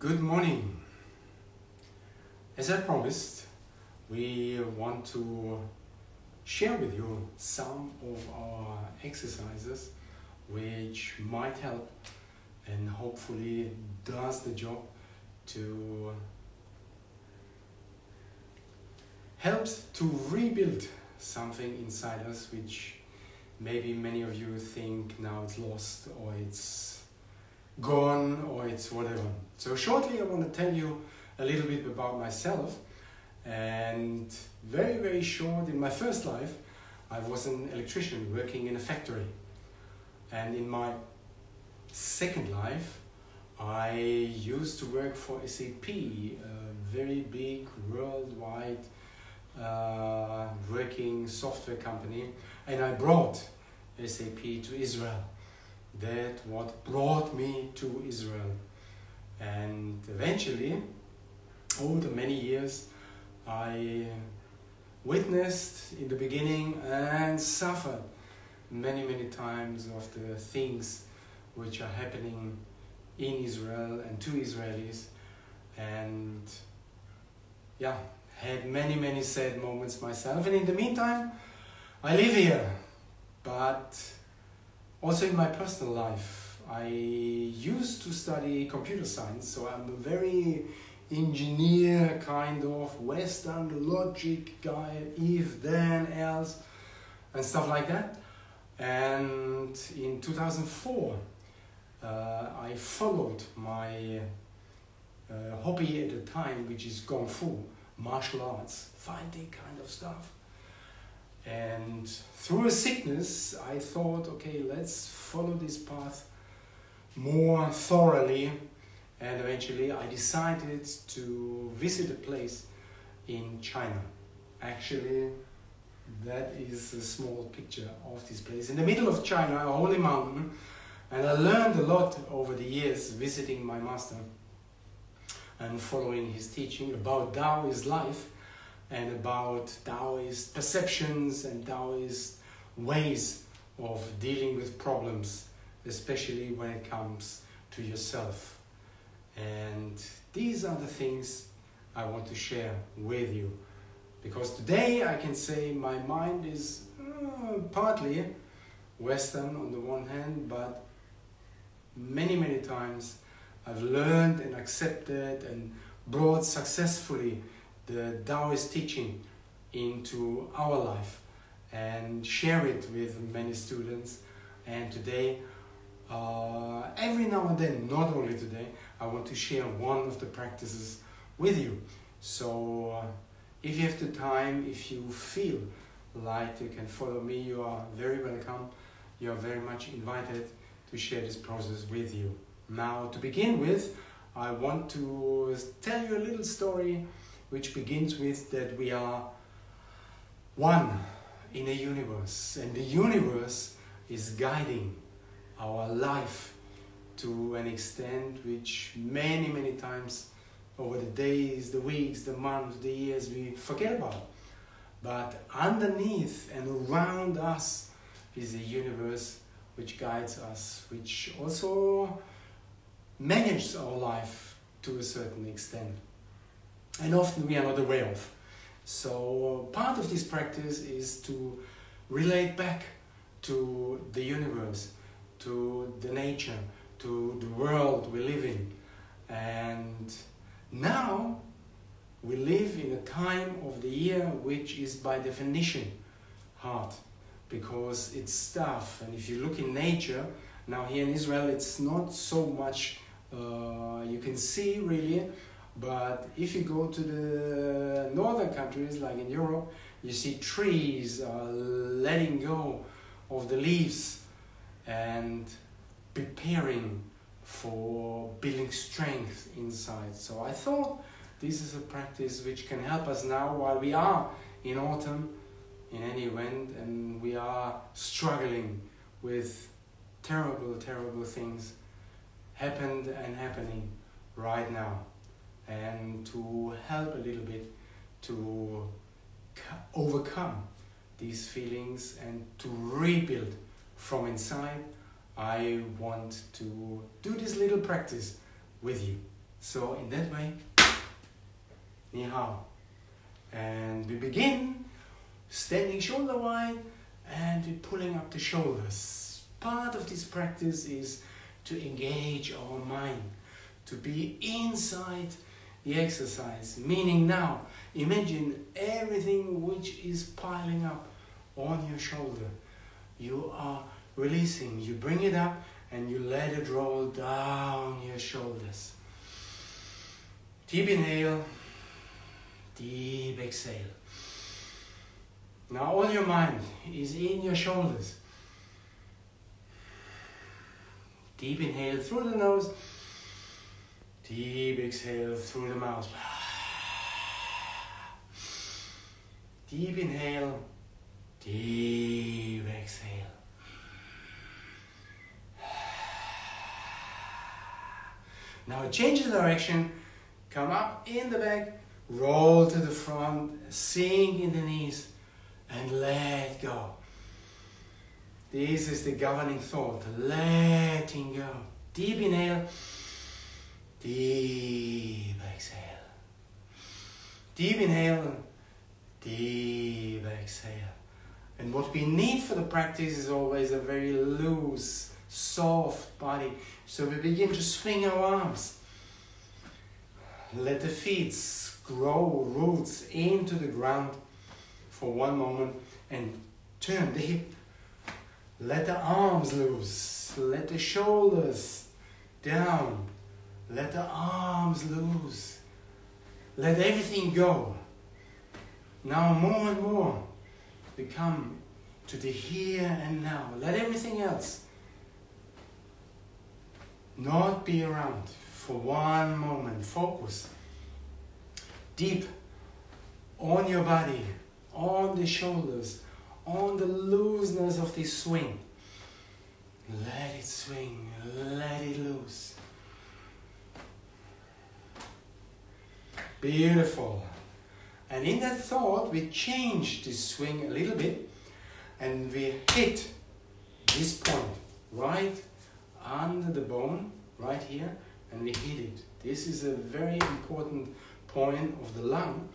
Good morning. As I promised, we want to share with you some of our exercises which might help and hopefully does the job to help to rebuild something inside us which maybe many of you think now it's lost or it's gone or it's whatever. So shortly I want to tell you a little bit about myself, and very short, in my first life I was an electrician working in a factory, and in my second life I used to work for SAP, a very big worldwide working software company, and I brought SAP to Israel. That what brought me to Israel, and eventually over the many years I witnessed in the beginning and suffered many times of the things which are happening in Israel and to Israelis, and yeah, had many sad moments myself. And in the meantime I live here, but also in my personal life, I used to study computer science, so I'm a very engineer kind of Western logic guy, if, then, else, and stuff like that. And in 2004, I followed my hobby at the time, which is Kung Fu, martial arts, fighting kind of stuff. And through a sickness, I thought, okay, let's follow this path more thoroughly. And eventually I decided to visit a place in China. Actually, that is a small picture of this place. In the middle of China, a holy mountain. And I learned a lot over the years visiting my master and following his teaching about Taoist life, and about Taoist perceptions and Taoist ways of dealing with problems, especially when it comes to yourself. And these are the things I want to share with you, because today I can say my mind is partly Western on the one hand, but many times I've learned and accepted and brought successfully the Taoist teaching into our life and share it with many students. And today, every now and then, not only today, I want to share one of the practices with you. So if you have the time, if you feel like you can follow me, you are very welcome. You are very much invited to share this process with you. Now, to begin with, I want to tell you a little story which begins with that we are one in a universe, and the universe is guiding our life to an extent which many times over the days, the weeks, the months, the years we forget about. But underneath and around us is a universe which guides us, which also manages our life to a certain extent. And often we are not aware of. So part of this practice is to relate back to the universe, to the nature, to the world we live in. And now we live in a time of the year which is by definition hard, because it's tough. And if you look in nature, now here in Israel it's not so much you can see really. But if you go to the northern countries, like in Europe, you see trees letting go of the leaves and preparing for building strength inside. So I thought this is a practice which can help us now while we are in autumn in any event, and we are struggling with terrible things happened and happening right now. And to help a little bit to overcome these feelings and to rebuild from inside, I want to do this little practice with you. So in that way, ni hao. And we begin standing shoulder wide and we're pulling up the shoulders. Part of this practice is to engage our mind, to be inside the exercise. Meaning now, imagine everything which is piling up on your shoulder. You are releasing, you bring it up and you let it roll down your shoulders. Deep inhale, deep exhale. Now all your mind is in your shoulders. Deep inhale through the nose, deep exhale through the mouth. Deep inhale, deep exhale. Now change the direction, come up in the back, roll to the front, sink in the knees and let go. This is the governing thought, letting go. Deep inhale, deep exhale. Deep inhale, deep exhale. And what we need for the practice is always a very loose, soft body. So we begin to swing our arms. Let the feet grow roots into the ground for one moment and turn the hip. Let the arms loose. Let the shoulders down. Let the arms loose. Let everything go. Now more and more we come to the here and now. Let everything else not be around for one moment. Focus deep on your body, on the shoulders, on the looseness of this swing. Let it swing, let it loose. Beautiful. And in that thought, we change this swing a little bit and we hit this point right under the bone, right here, and we hit it. This is a very important point of the lung,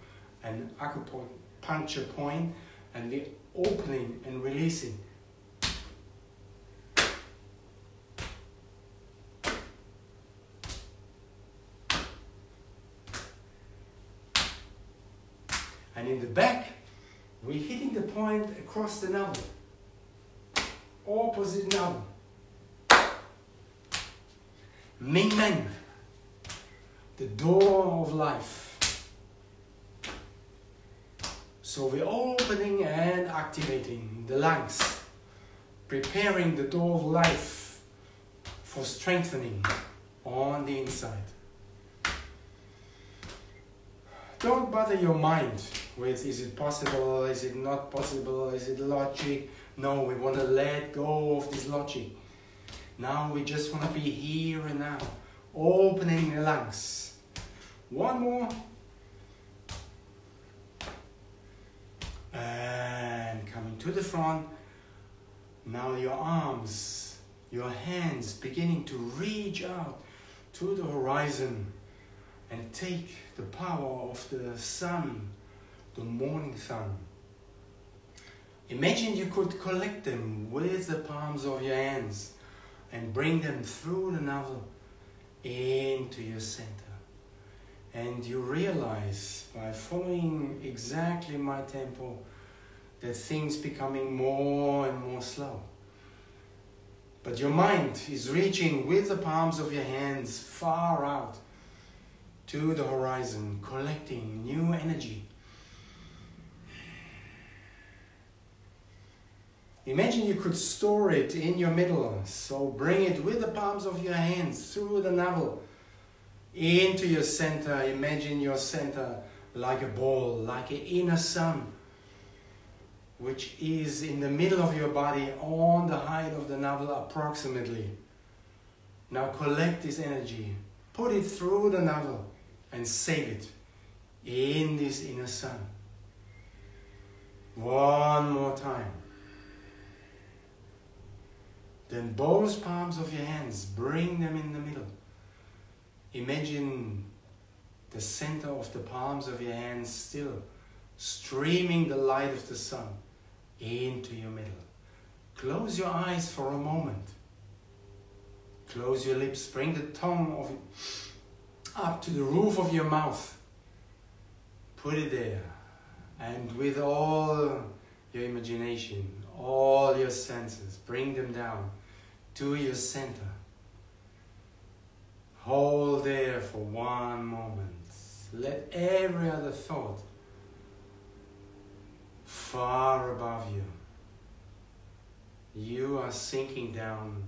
an acupuncture point, and we're opening and releasing. And in the back, we're hitting the point across the navel, opposite navel. Ming Men, the door of life. So we're opening and activating the lungs, preparing the door of life for strengthening on the inside. Don't bother your mind with is it possible, is it not possible, is it logic? No, we want to let go of this logic. Now we just want to be here and now, opening the lungs. One more. And coming to the front. Now your arms, your hands beginning to reach out to the horizon and take the power of the sun, the morning sun. Imagine you could collect them with the palms of your hands and bring them through the navel into your center. And you realize by following exactly my tempo that things becoming more and more slow. But your mind is reaching with the palms of your hands far out to the horizon, collecting new energy. Imagine you could store it in your middle, so bring it with the palms of your hands through the navel into your center. Imagine your center like a ball, like an inner sun, which is in the middle of your body on the height of the navel approximately. Now collect this energy, put it through the navel and save it in this inner sun. One more time. Then both palms of your hands, bring them in the middle. Imagine the center of the palms of your hands still streaming the light of the sun into your middle. Close your eyes for a moment. Close your lips. Bring the tongue up to the roof of your mouth. Put it there. And with all your imagination, all your senses, bring them down to your center. Hold there for one moment. Let every other thought far above you. You are sinking down,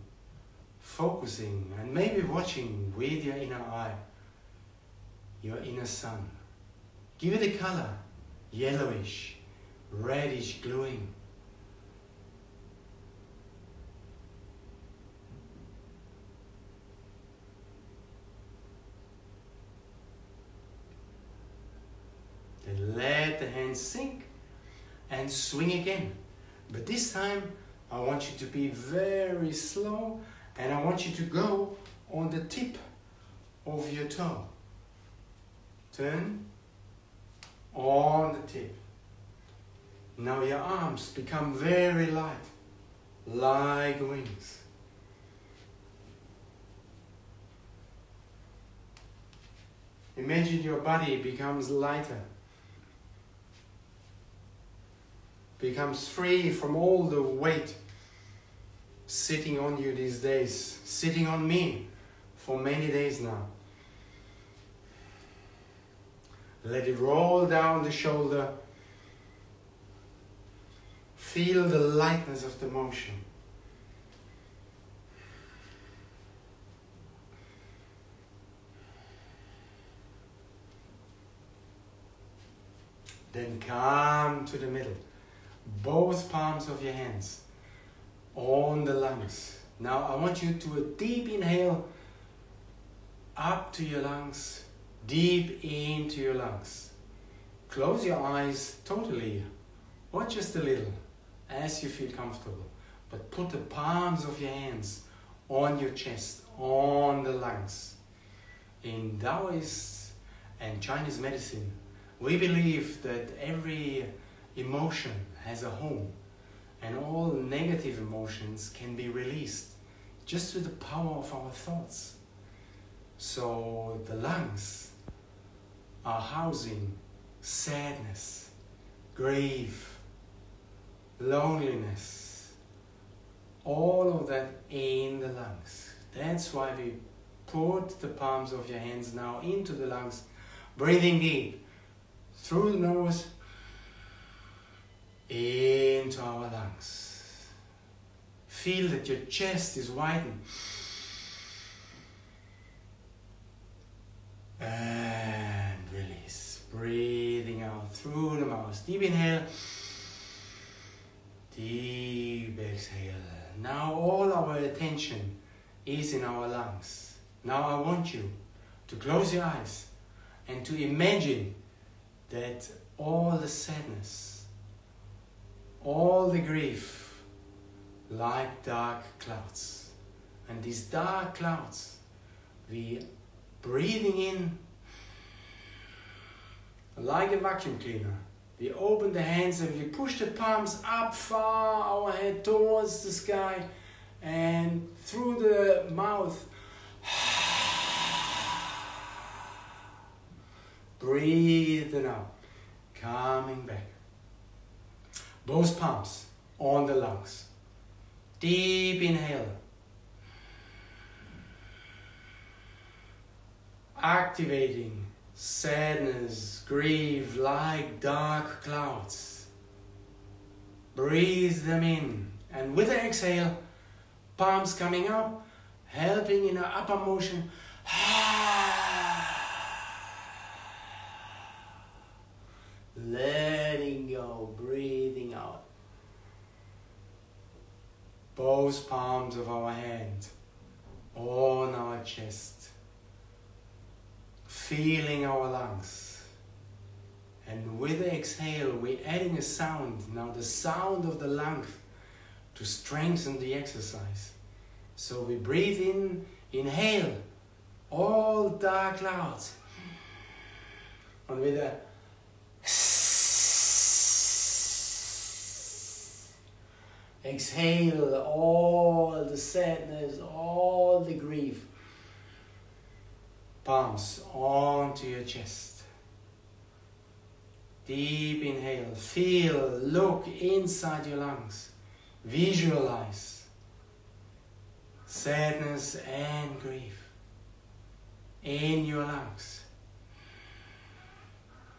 focusing and maybe watching with your inner eye, your inner sun. Give it a color, yellowish, reddish, glowing. Then let the hands sink and swing again. But this time I want you to be very slow and I want you to go on the tip of your toe. Turn on the tip. Now your arms become very light, like wings. Imagine your body becomes lighter, becomes free from all the weight sitting on you these days, sitting on me for many days now. Let it roll down the shoulder. Feel the lightness of the motion. Then come to the middle. Both palms of your hands on the lungs. Now I want you to a deep inhale up to your lungs, deep into your lungs. Close your eyes totally, or just a little, as you feel comfortable. But put the palms of your hands on your chest, on the lungs. In Taoist and Chinese medicine, we believe that every emotion has a home, and all negative emotions can be released just with the power of our thoughts. So the lungs are housing sadness, grief, loneliness, all of that in the lungs. That's why we put the palms of your hands now into the lungs, breathing deep through the nose into our lungs. Feel that your chest is widened. And release. Breathing out through the mouth. Deep inhale. Deep exhale. Now all our attention is in our lungs. Now I want you to close your eyes and to imagine that all the sadness, all the grief, like dark clouds. And these dark clouds, we breathing in like a vacuum cleaner. We open the hands and we push the palms up far, our head towards the sky, and through the mouth. Breathing out, coming back. Both palms on the lungs. Deep inhale. Activating sadness, grief like dark clouds. Breathe them in. And with the exhale, palms coming up, helping in an upper motion. Letting go, breathing out. Both palms of our hand on our chest. Feeling our lungs. And with the exhale, we're adding a sound. Now the sound of the lung to strengthen the exercise. So we breathe in, inhale, all dark clouds. And with a exhale all the sadness, all the grief. Palms onto your chest. Deep inhale. Feel, look inside your lungs. Visualize sadness and grief in your lungs.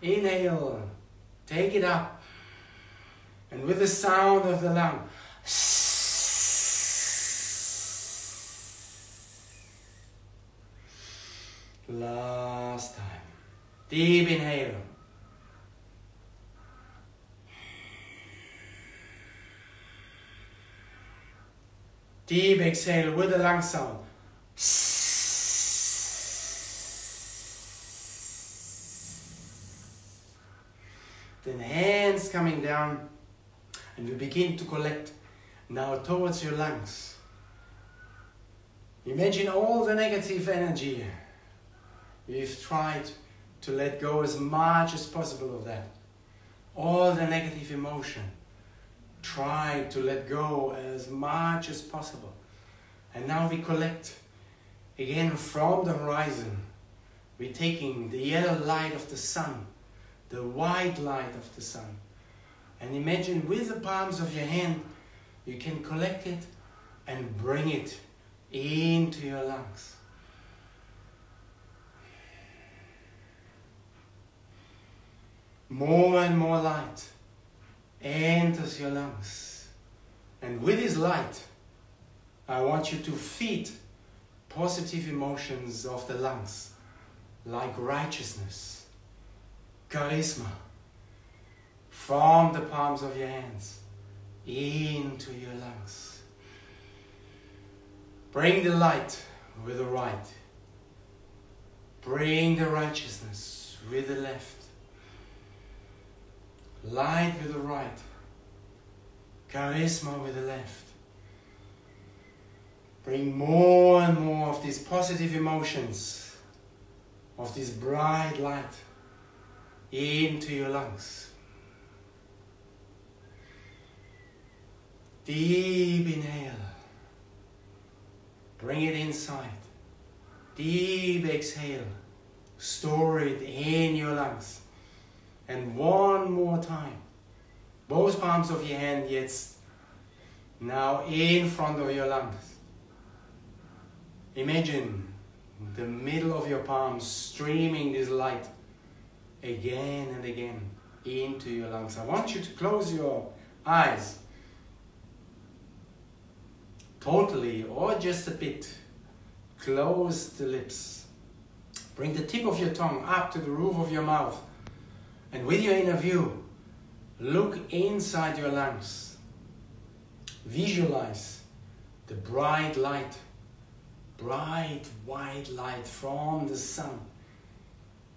Inhale, take it up, and with the sound of the lung, last time. Deep inhale. Deep exhale with the lung sound. Then hands coming down, and we begin to collect now towards your lungs. Imagine all the negative energy. We've tried to let go as much as possible of that. All the negative emotion. Try to let go as much as possible. And now we collect again from the horizon. We're taking the yellow light of the sun, the white light of the sun. And imagine with the palms of your hand, you can collect it and bring it into your lungs. More and more light enters your lungs. And with this light, I want you to feed positive emotions of the lungs, like righteousness, charisma, from the palms of your hands into your lungs. Bring the light with the right. Bring the righteousness with the left. Light with the right. Charisma with the left. Bring more and more of these positive emotions, of this bright light into your lungs. Deep inhale. Bring it inside. Deep exhale. Store it in your lungs. And one more time. Both palms of your hand, yes, now in front of your lungs. Imagine the middle of your palms streaming this light again and again into your lungs. I want you to close your eyes totally or just a bit. Close the lips. Bring the tip of your tongue up to the roof of your mouth. And with your inner view, look inside your lungs. Visualize the bright light, bright white light from the sun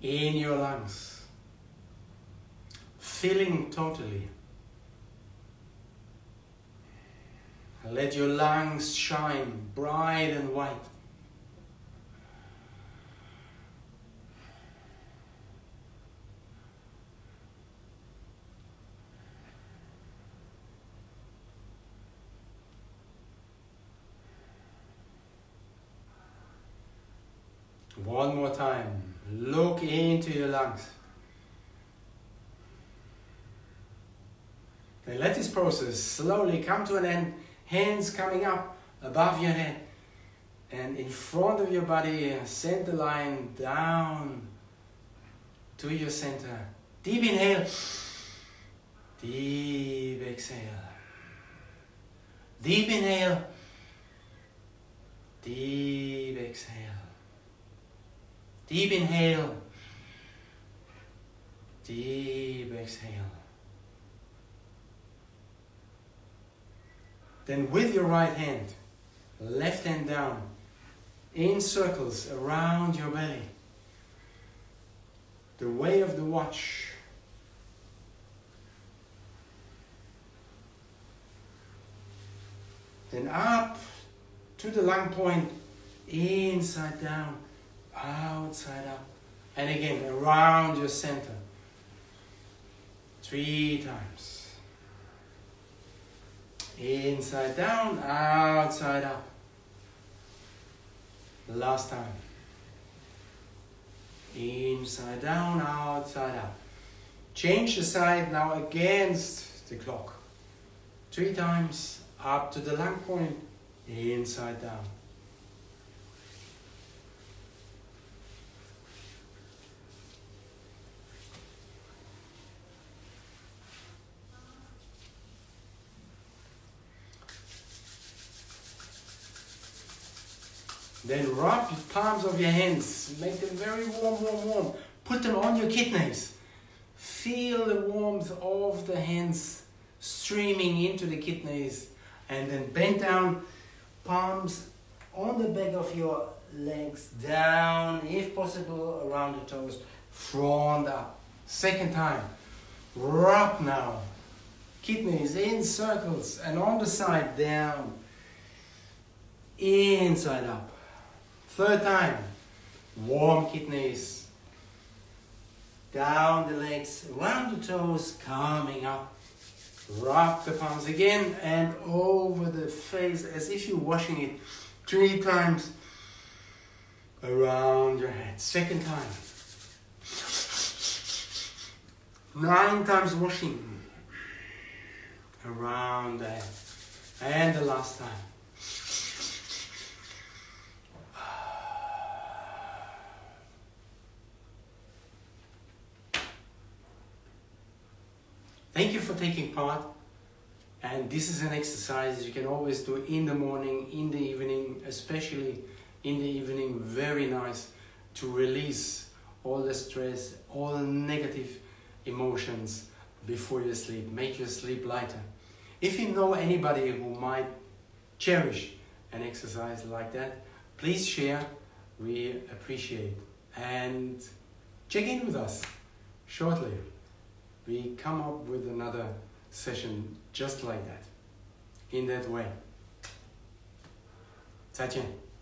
in your lungs, filling totally. Let your lungs shine bright and white. One more time, look into your lungs. Then let this process slowly come to an end, hands coming up above your head and in front of your body, center line down to your center. Deep inhale, deep exhale. Deep inhale, deep exhale. Deep inhale, deep exhale. Then with your right hand, left hand down, in circles around your belly. The way of the watch. Then up to the lung point, inside down, outside up. And again, around your center. 3 times. Inside down, outside up. Last time. Inside down, outside up. Change the side now against the clock. 3 times up to the lung point, inside down. Then rub the palms of your hands, make them very warm, warm, warm. Put them on your kidneys. Feel the warmth of the hands streaming into the kidneys. And then bend down, palms on the back of your legs, down, if possible, around the toes, front up. Second time, rub now. Kidneys in circles and on the side, down, inside up. Third time, warm kidneys, down the legs, round the toes, coming up. Rub the palms again and over the face as if you're washing it 3 times around your head. Second time. 9 times washing around the head. And the last time. Thank you for taking part, and this is an exercise you can always do in the morning, in the evening, especially in the evening. Very nice to release all the stress, all the negative emotions before you sleep. Make your sleep lighter. If you know anybody who might cherish an exercise like that, please share. We appreciate. And check in with us shortly. We come up with another session just like that, in that way. 再见。